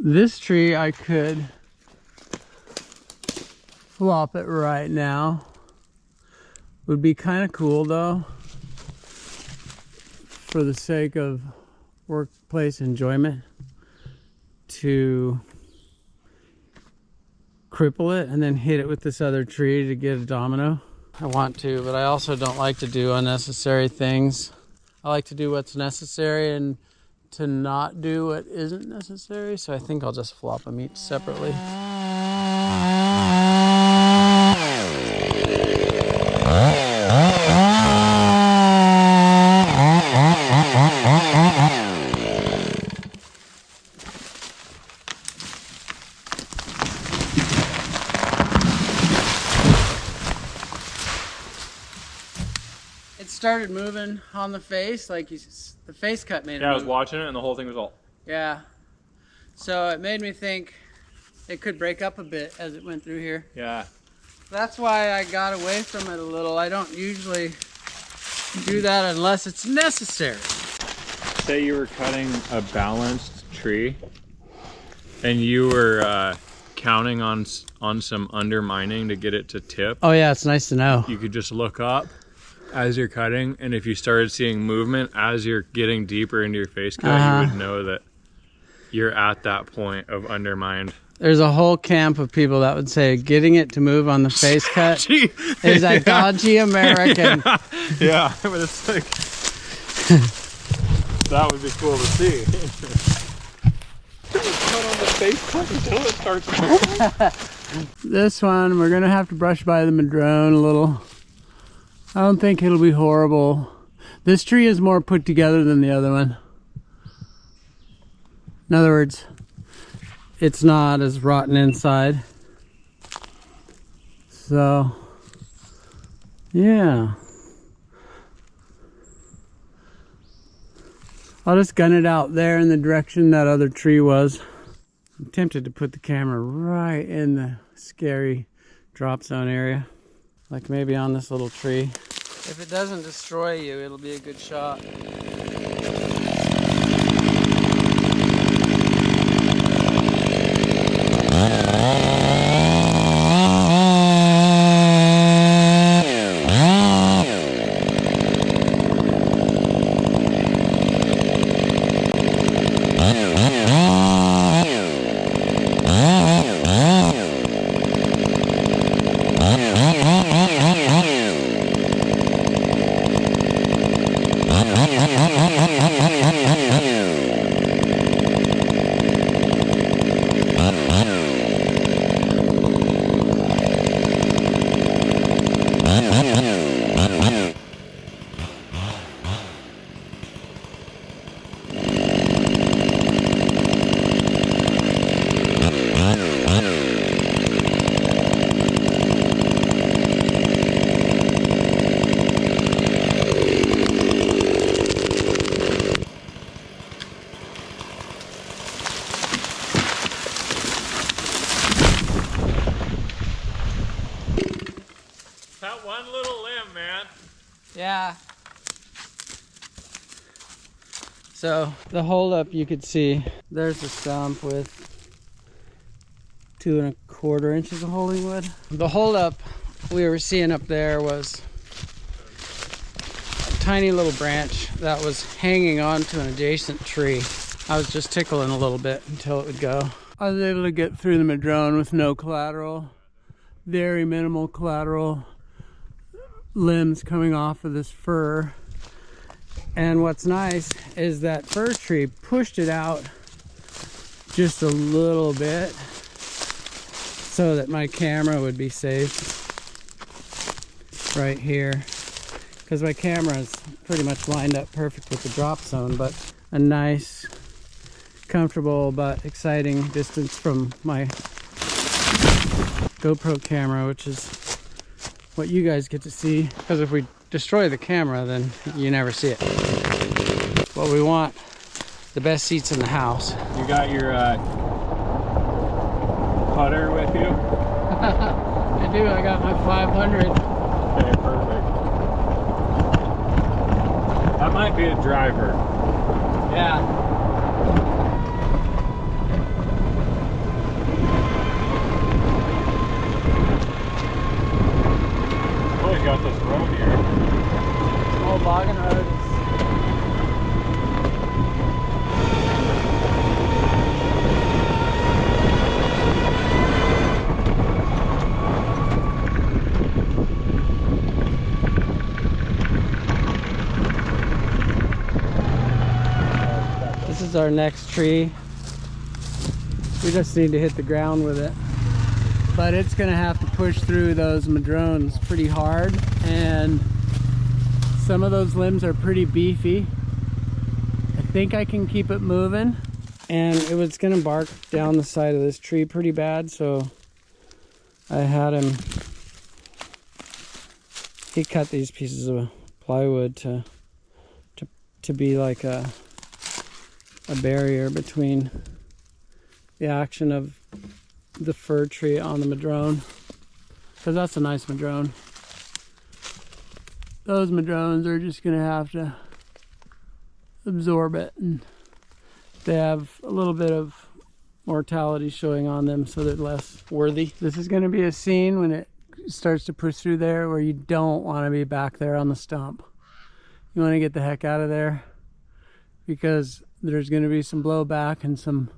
This tree I could flop it right now. Would be kind of cool though, for the sake of workplace enjoyment, to cripple it and then hit it with this other tree to get a domino. I want to, but I also don't like to do unnecessary things. I like to do what's necessary and to not do what isn't necessary, so I think I'll just flop them each separately. It started moving on the face, like the face cut made it. Yeah, I was watching it and the whole thing was all. Yeah. So it made me think it could break up a bit as it went through here. Yeah. That's why I got away from it a little. I don't usually do that unless it's necessary. Say you were cutting a balanced tree and you were counting on some undermining to get it to tip. Oh yeah, it's nice to know. You could just look up as you're cutting, and if you started seeing movement as you're getting deeper into your face cut, you would know that you're at that point of undermined. There's a whole camp of people that would say getting it to move on the face cut is a dodgy American. Yeah, but it's like, that would be cool to see. Cut on the face cut until it starts moving. This one, we're gonna have to brush by the madrone a little. I don't think it'll be horrible. This tree is more put together than the other one. In other words, it's not as rotten inside. So, yeah. I'll just gun it out there in the direction that other tree was. I'm tempted to put the camera right in the scary drop zone area. Like maybe on this little tree. If it doesn't destroy you, it'll be a good shot. That one little limb, man. Yeah. So the holdup, you could see there's a stump with 2 1/4 inches of holding wood. The holdup we were seeing up there was a tiny little branch that was hanging on to an adjacent tree. I was just tickling a little bit until it would go. I was able to get through the madrone with no collateral, very minimal collateral limbs coming off of this fir. And what's nice is that fir tree pushed it out just a little bit so that my camera would be safe right here, because my camera is pretty much lined up perfect with the drop zone, but a nice, comfortable but exciting distance from my GoPro camera, which is what you guys get to see, because if we destroy the camera, then you never see it. What we want, the best seats in the house. You got your putter with you? I do, I got my 500. Okay, perfect. That might be a driver. Yeah. There's our next tree. We just need to hit the ground with it. But it's gonna have to push through those madrones pretty hard, and some of those limbs are pretty beefy. I think I can keep it moving, and it was gonna bark down the side of this tree pretty bad, so I had him, he cut these pieces of plywood to be like a barrier between the action of the fir tree on the madrone, because that's a nice madrone. Those madrones are just gonna have to absorb it, and they have a little bit of mortality showing on them, so they're less worthy. This is gonna be a scene when it starts to push through there where you don't want to be back there on the stump. You want to get the heck out of there, because there's going to be some blowback and some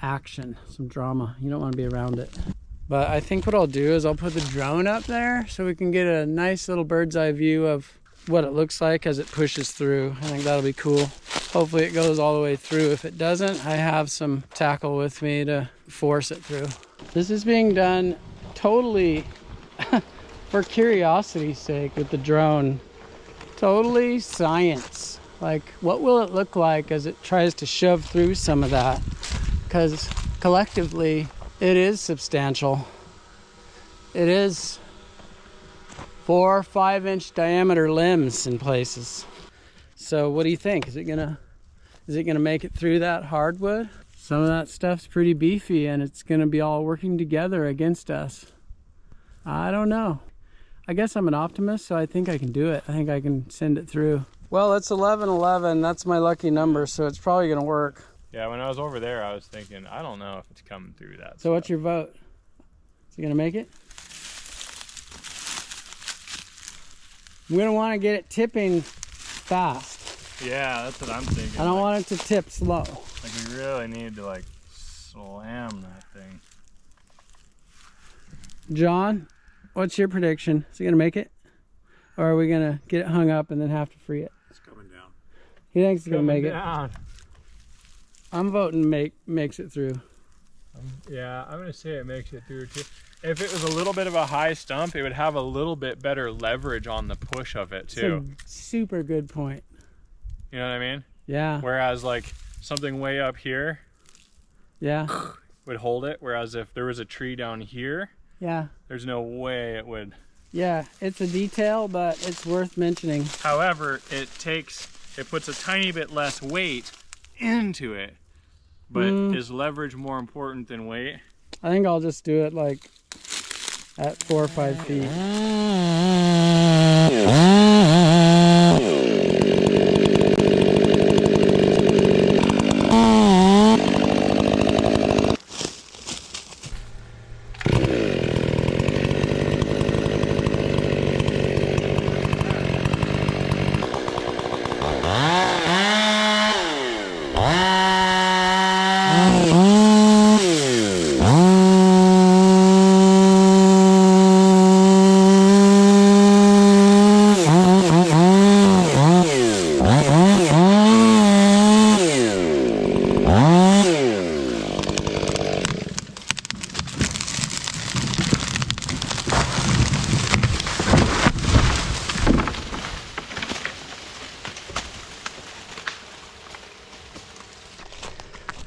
action, some drama. You don't want to be around it. But I think what I'll do is I'll put the drone up there so we can get a nice little bird's eye view of what it looks like as it pushes through. I think that'll be cool. Hopefully it goes all the way through. If it doesn't, I have some tackle with me to force it through. This is being done totally for curiosity's sake with the drone. Totally science. Like, what will it look like as it tries to shove through some of that? Because collectively, it is substantial. It is 4 or 5 inch diameter limbs in places. So what do you think? Is it gonna make it through that hardwood? Some of that stuff's pretty beefy, and it's gonna be all working together against us. I don't know. I guess I'm an optimist, so I think I can do it. I think I can send it through. Well, it's 11:11. That's my lucky number, so it's probably gonna work. Yeah, when I was over there, I was thinking, I don't know if it's coming through that. So what's your vote? Is it gonna make it? I'm gonna want to get it tipping fast. Yeah, that's what I'm thinking. I don't want it to tip slow. Like, we really need to like slam that thing. John, what's your prediction? Is it gonna make it? Or are we gonna get it hung up and then have to free it? It's coming down. He thinks it's gonna make it. Down. I'm voting makes it through. Yeah, I'm gonna say it makes it through too. If it was a little bit of a high stump, it would have a little bit better leverage on the push of it too. It's a super good point. You know what I mean? Yeah. Whereas like something way up here Yeah. would hold it, whereas if there was a tree down here, Yeah. there's no way it would. Yeah. It's a detail, but it's worth mentioning. However, it puts a tiny bit less weight into it. But is leverage more important than weight? I think I'll just do it like at 4 or 5 feet.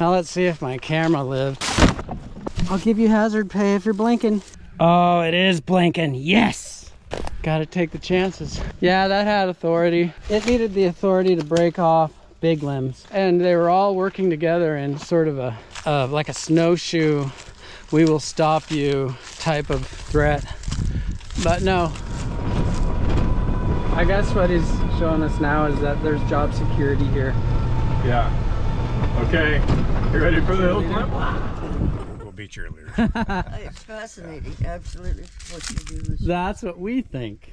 Now let's see if my camera lived. I'll give you hazard pay if you're blinking. Oh, it is blinking. Yes! Gotta take the chances. Yeah, that had authority. It needed the authority to break off big limbs. And they were all working together in sort of like a snowshoe, we will stop you type of threat. But no. I guess what he's showing us now is that there's job security here. Yeah. Okay, you ready for the hill climb? We'll beat your leader. It's fascinating, absolutely, what you do. That's what we think.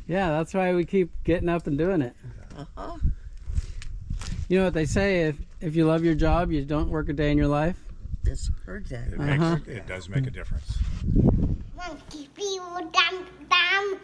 Yeah, that's why we keep getting up and doing it. Uh-huh. You know what they say, if you love your job, you don't work a day in your life. Just heard that. It does make a difference. Monkey people, dumb, dumb.